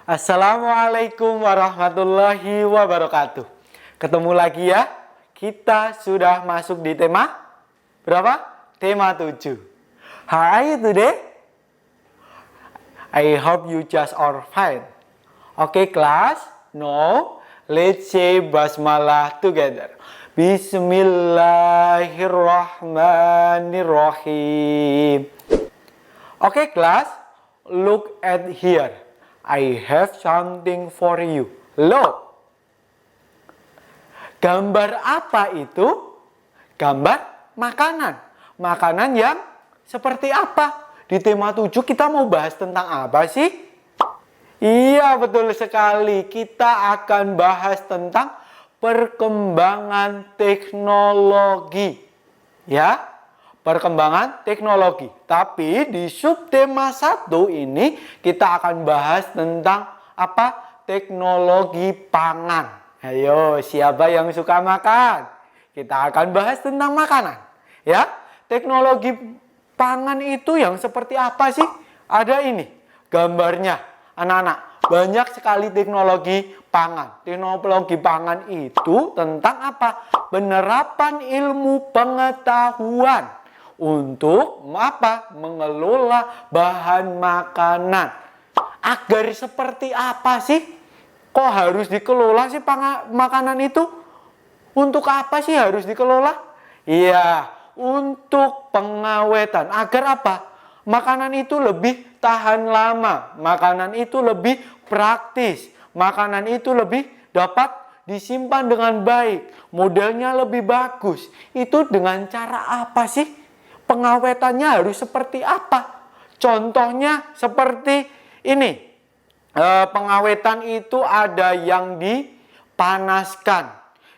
Assalamualaikum warahmatullahi wabarakatuh. Ketemu lagi ya. Kita sudah masuk di tema berapa? Tema 7. How are you today? I hope you just are fine. Okay, class? Now, let's say basmalah together. Bismillahirrahmanirrahim. Okay, class? Look at here. I have something for you. Look. Gambar apa itu? Gambar makanan. Makanan yang seperti apa? Di tema 7 kita mau bahas tentang apa sih? Iya, betul sekali. Kita akan bahas tentang perkembangan teknologi. Ya. Perkembangan teknologi. Tapi di subtema 1 ini kita akan bahas tentang apa? Teknologi pangan. Ayo, siapa yang suka makan? Kita akan bahas tentang makanan. Ya, teknologi pangan itu yang seperti apa sih? Ada ini gambarnya, anak-anak. Banyak sekali teknologi pangan. Teknologi pangan itu tentang apa? Penerapan ilmu pengetahuan untuk apa? Mengelola bahan makanan. Agar seperti apa sih? Kok harus dikelola sih makanan itu? Untuk apa sih harus dikelola? Iya, untuk pengawetan. Agar apa? Makanan itu lebih tahan lama. Makanan itu lebih praktis. Makanan itu lebih dapat disimpan dengan baik. Modelnya lebih bagus. Itu dengan cara apa sih? Pengawetannya harus seperti apa? Contohnya seperti ini. Pengawetan itu ada yang dipanaskan,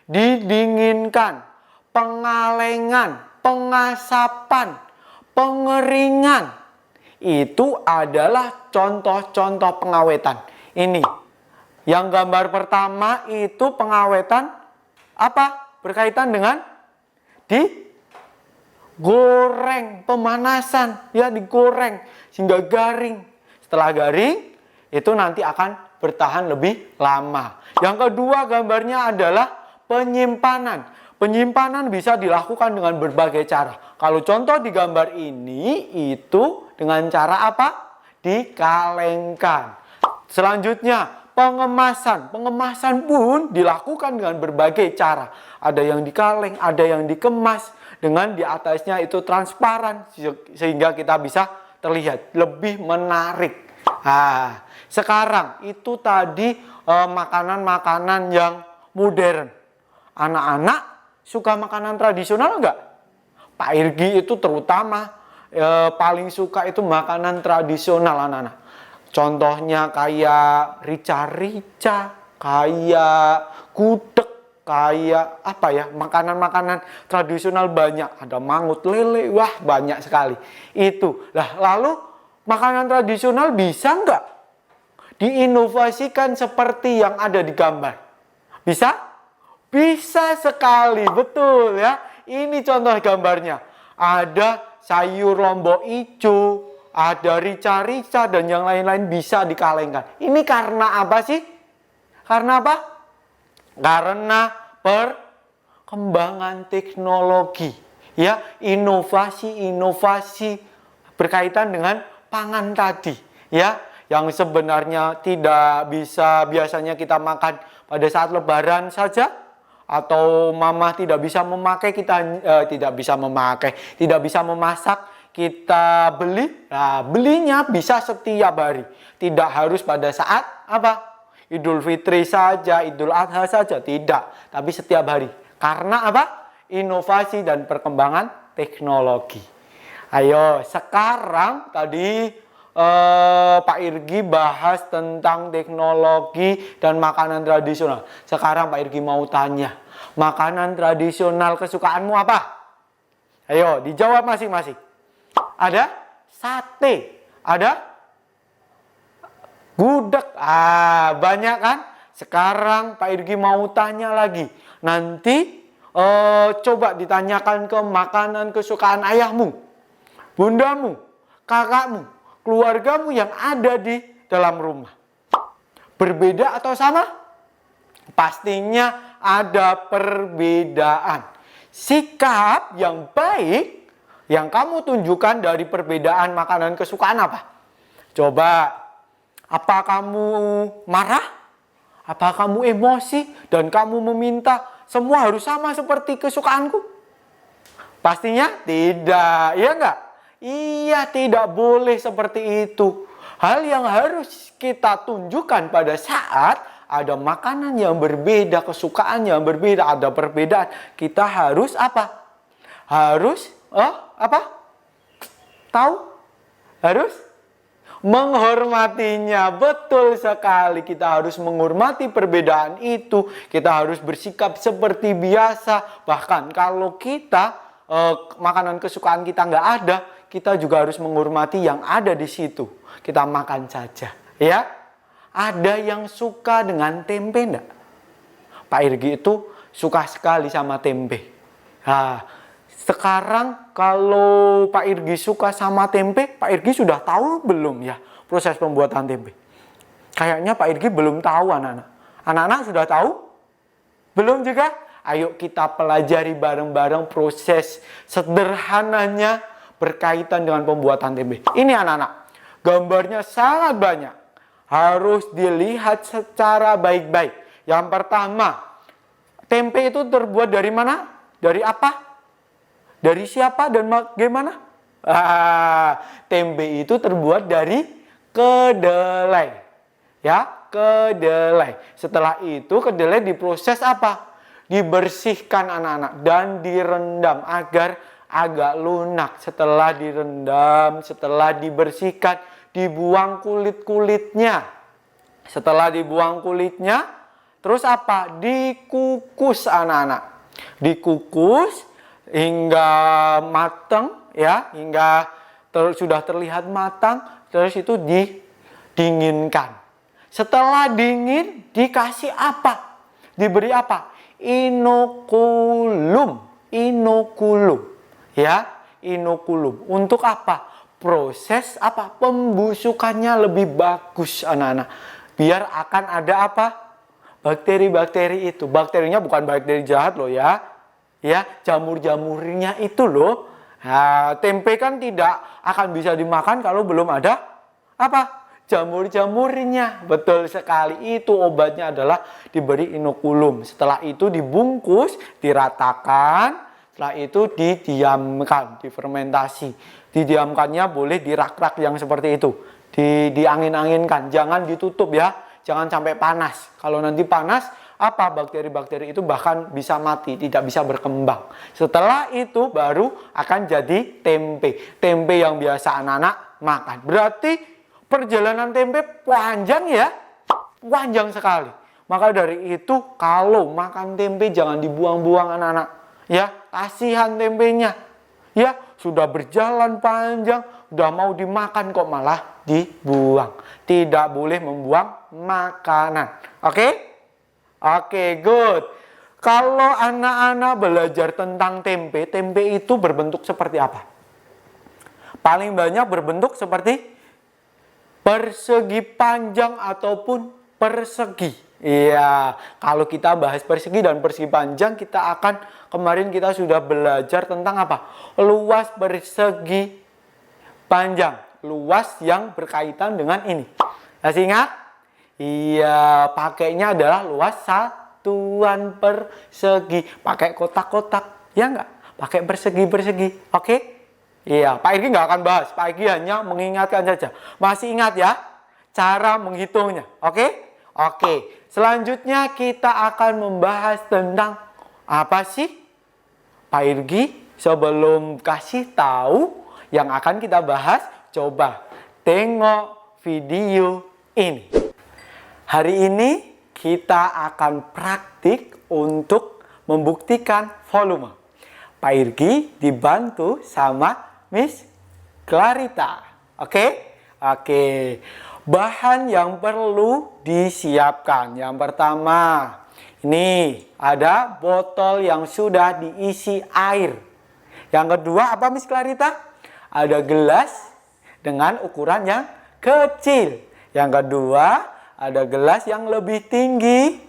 didinginkan, pengalengan, pengasapan, pengeringan. Itu adalah contoh-contoh pengawetan. Ini. Yang gambar pertama itu pengawetan apa? Berkaitan dengan digoreng, pemanasan, ya digoreng sehingga garing. Setelah garing, itu nanti akan bertahan lebih lama. Yang kedua gambarnya adalah penyimpanan. Penyimpanan bisa dilakukan dengan berbagai cara. Kalau contoh di gambar ini, itu dengan cara apa? Dikalengkan. Selanjutnya, pengemasan. Pengemasan pun dilakukan dengan berbagai cara. Ada yang dikaleng, ada yang dikemas. Dengan di atasnya itu transparan. Sehingga kita bisa terlihat lebih menarik. Nah, sekarang itu tadi makanan-makanan yang modern. Anak-anak suka makanan tradisional enggak? Pak Irgi itu terutama paling suka itu makanan tradisional anak-anak. Contohnya kayak rica-rica, kayak gudeg, kayak apa ya, makanan-makanan tradisional banyak. Ada mangut lele, wah banyak sekali. Itu. Lah, lalu makanan tradisional bisa nggak diinovasikan seperti yang ada di gambar? Bisa? Bisa sekali, betul ya. Ini contoh gambarnya. Ada sayur lombok ijo, ada rica-rica dan yang lain-lain bisa dikalengkan. Ini karena apa sih? Karena apa? Karena perkembangan teknologi, ya, inovasi-inovasi berkaitan dengan pangan tadi, ya, yang sebenarnya tidak bisa biasanya kita makan pada saat lebaran saja, atau mama tidak bisa memakai, kita tidak bisa memasak, kita beli. Nah, belinya bisa setiap hari, tidak harus pada saat apa? Idul Fitri saja, Idul Adha saja, tidak, tapi setiap hari. Karena apa? Inovasi dan perkembangan teknologi. Ayo, sekarang tadi Pak Irgi bahas tentang teknologi dan makanan tradisional. Sekarang Pak Irgi mau tanya, makanan tradisional kesukaanmu apa? Ayo, dijawab masing-masing. Ada sate, ada gudeg. Banyak kan? Sekarang Pak Irgi mau tanya lagi. Nanti coba ditanyakan ke makanan kesukaan ayahmu, bundamu, kakakmu, keluargamu yang ada di dalam rumah. Berbeda atau sama? Pastinya ada perbedaan. Sikap yang baik yang kamu tunjukkan dari perbedaan makanan kesukaan apa? Coba, apa kamu marah? Apa kamu emosi dan kamu meminta semua harus sama seperti kesukaanku? Pastinya tidak, ya enggak? Iya, tidak boleh seperti itu. Hal yang harus kita tunjukkan pada saat ada makanan yang berbeda, kesukaan yang berbeda, ada perbedaan. Kita harus apa? Harus apa? Tahu? Harus menghormatinya. Betul sekali, kita harus menghormati perbedaan itu. Kita harus bersikap seperti biasa. Bahkan kalau kita makanan kesukaan kita nggak ada, kita juga harus menghormati yang ada di situ. Kita makan saja, ya. Ada yang suka dengan tempe enggak? Pak Irgi itu suka sekali sama tempe. Nah, sekarang kalau Pak Irgi suka sama tempe, Pak Irgi sudah tahu belum ya proses pembuatan tempe? Kayaknya Pak Irgi belum tahu, anak-anak. Anak-anak sudah tahu? Belum juga? Ayo kita pelajari bareng-bareng proses sederhananya berkaitan dengan pembuatan tempe. Ini anak-anak, gambarnya sangat banyak. Harus dilihat secara baik-baik. Yang pertama, tempe itu terbuat dari mana? Dari apa? Dari siapa dan bagaimana? Tempe itu terbuat dari kedelai. Ya, kedelai. Setelah itu kedelai diproses apa? Dibersihkan anak-anak dan direndam agar agak lunak. Setelah direndam, setelah dibersihkan, dibuang kulit-kulitnya. Setelah dibuang kulitnya, terus apa? Dikukus anak-anak. Dikukus hingga matang, ya, hingga sudah terlihat matang. Terus itu didinginkan. Setelah dingin, dikasih apa? Diberi apa? Inokulum. Inokulum. Ya, inokulum. Untuk apa? Proses apa? Pembusukannya lebih bagus anak-anak. Biar akan ada apa? Bakteri-bakteri itu. Bakterinya bukan bakteri jahat loh ya. Ya, jamur-jamurnya itu loh. Nah, tempe kan tidak akan bisa dimakan kalau belum ada apa? Jamur-jamurnya. Betul sekali, itu obatnya adalah diberi inokulum. Setelah itu dibungkus, diratakan. Setelah itu didiamkan, difermentasi. Didiamkannya boleh di rak-rak yang seperti itu. Diangin-anginkan, jangan ditutup ya. Jangan sampai panas. Kalau nanti panas, apa bakteri-bakteri itu bahkan bisa mati, tidak bisa berkembang. Setelah itu baru akan jadi tempe. Tempe yang biasa anak-anak makan. Berarti perjalanan tempe panjang ya, panjang sekali. Maka dari itu kalau makan tempe jangan dibuang-buang anak-anak. Ya, kasihan tempenya. Ya, sudah berjalan panjang, sudah mau dimakan kok malah dibuang. Tidak boleh membuang makanan. Oke? Oke, good. Kalau anak-anak belajar tentang tempe, tempe itu berbentuk seperti apa? Paling banyak berbentuk seperti persegi panjang ataupun persegi. Iya, kalau kita bahas persegi dan persegi panjang, kemarin kita sudah belajar tentang apa? Luas persegi panjang, luas yang berkaitan dengan ini. Masih ingat? Iya, pakainya adalah luas satuan persegi. Pakai kotak-kotak, ya enggak? Pakai persegi-persegi, oke? Iya, Pak Irgi nggak akan bahas. Pak Irgi hanya mengingatkan saja. Masih ingat ya cara menghitungnya, oke? Oke, selanjutnya kita akan membahas tentang apa sih? Pak Irgi sebelum kasih tahu yang akan kita bahas, coba tengok video ini. Hari ini kita akan praktik untuk membuktikan volume. Pak Irgi dibantu sama Miss Clarita. Oke? Oke. Bahan yang perlu disiapkan. Yang pertama, ini ada botol yang sudah diisi air. Yang kedua apa Miss Clarita? Ada gelas dengan ukuran yang kecil. Yang kedua ada gelas yang lebih tinggi.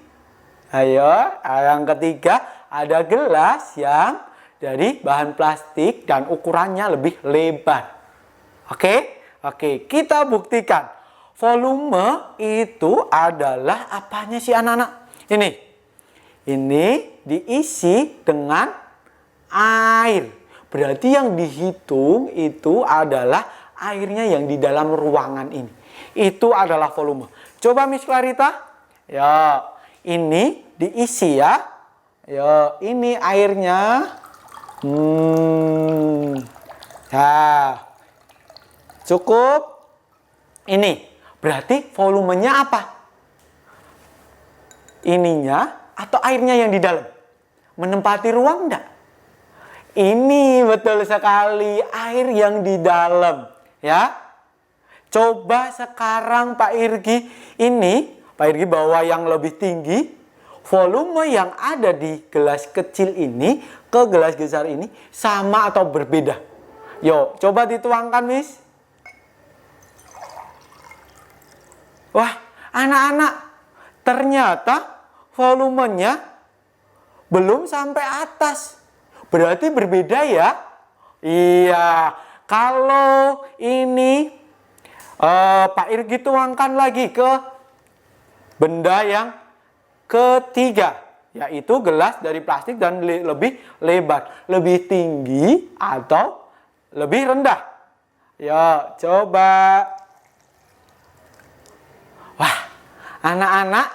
Ayo, yang ketiga, ada gelas yang dari bahan plastik dan ukurannya lebih lebar. Oke? Oke, kita buktikan. Volume itu adalah apanya sih anak-anak? Ini diisi dengan air. Berarti yang dihitung itu adalah airnya yang di dalam ruangan ini. Itu adalah volume. Coba Miss Clarita. Ya, ini diisi ya. Ya, ini airnya. Ya. Cukup. Ini. Berarti volumenya apa? Ininya atau airnya yang di dalam? Menempati ruang enggak? Ini betul sekali, air yang di dalam, ya. Coba sekarang Pak Irgi, Pak Irgi bawa yang lebih tinggi, volume yang ada di gelas kecil ini ke gelas besar ini sama atau berbeda? Yuk, coba dituangkan, Miss. Wah, anak-anak, ternyata volumenya belum sampai atas. Berarti berbeda ya? Iya. Kalau ini Pak Irgi tuangkan lagi ke benda yang ketiga, yaitu gelas dari plastik dan lebih lebar, lebih tinggi atau lebih rendah. Ya, coba. Wah, anak-anak,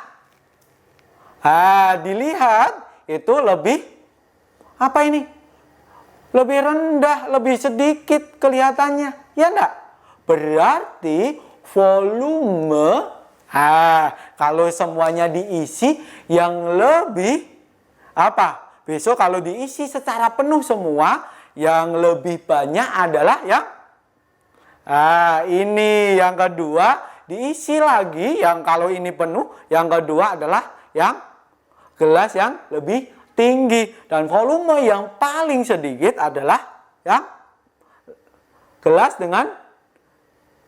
dilihat itu lebih apa ini? Lebih rendah, lebih sedikit kelihatannya. Ya enggak? Berarti volume, kalau semuanya diisi yang lebih apa? Besok kalau diisi secara penuh semua, yang lebih banyak adalah yang ini yang kedua diisi lagi, yang kalau ini penuh, yang kedua adalah yang gelas yang lebih tinggi, dan volume yang paling sedikit adalah yang gelas dengan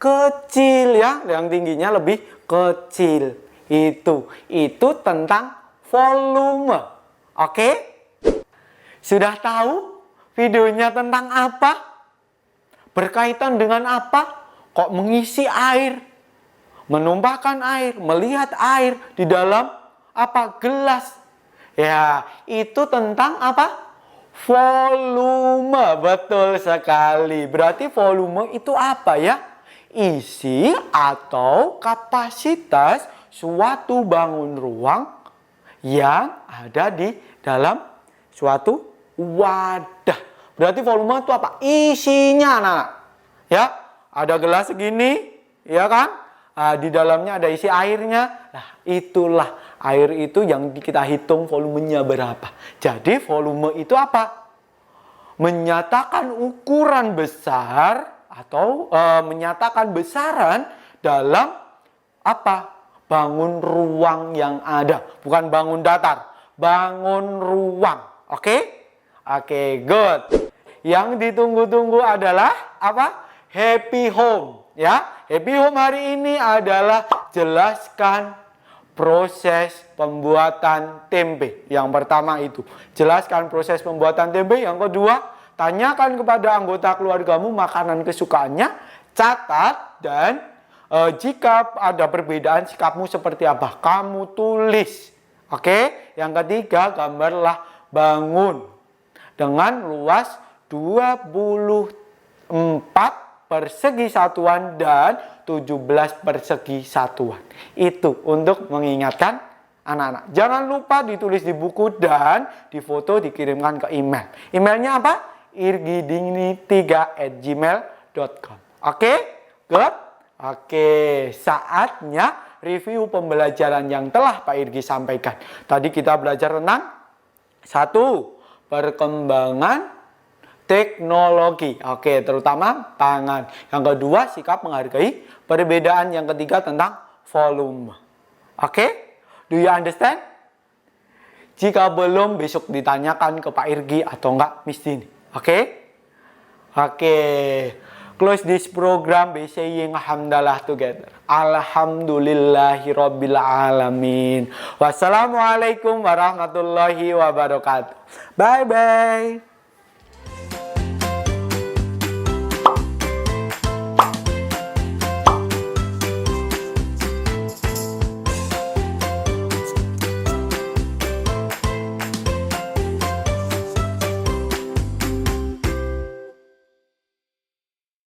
kecil ya, yang tingginya lebih kecil. Itu tentang volume. Oke? Sudah tahu videonya tentang apa? Berkaitan dengan apa? Kok mengisi air, menumpahkan air, melihat air di dalam apa? Gelas. Ya, itu tentang apa? Volume. Betul sekali. Berarti volume itu apa ya? Isi atau kapasitas suatu bangun ruang yang ada di dalam suatu wadah. Berarti volume itu apa? Isinya, anak-anak. Ya, ada gelas segini, ya kan? Di dalamnya ada isi airnya. Nah, itulah air itu yang kita hitung volumenya berapa. Jadi volume itu apa? Menyatakan ukuran besar atau menyatakan besaran dalam apa? Bangun ruang yang ada. Bukan bangun datar, bangun ruang. Oke? Oke, good. Yang ditunggu-tunggu adalah apa? Happy home. Ya, happy home hari ini adalah jelaskan proses pembuatan tempe. Yang pertama itu, jelaskan proses pembuatan tempe. Yang kedua, tanyakan kepada anggota keluargamu makanan kesukaannya. Catat dan jika ada perbedaan sikapmu seperti apa, kamu tulis. Oke? Yang ketiga, gambarlah bangun dengan luas 24 persegi satuan dan 17 persegi satuan. Itu untuk mengingatkan anak-anak. Jangan lupa ditulis di buku dan difoto dikirimkan ke email. Emailnya apa? irgidini3@gmail.com. Oke? Good? Oke, saatnya review pembelajaran yang telah Pak Irgi sampaikan. Tadi kita belajar tentang 1. Perkembangan teknologi. Oke, terutama pangan. Yang kedua, sikap menghargai perbedaan. Yang ketiga, tentang volume. Oke? Do you understand? Jika belum, besok ditanyakan ke Pak Irgi atau enggak Miss Dini. Oke? Oke. close this program by saying alhamdulillah together. Alhamdulillahirabbil alamin. Wassalamualaikum warahmatullahi wabarakatuh. Bye bye.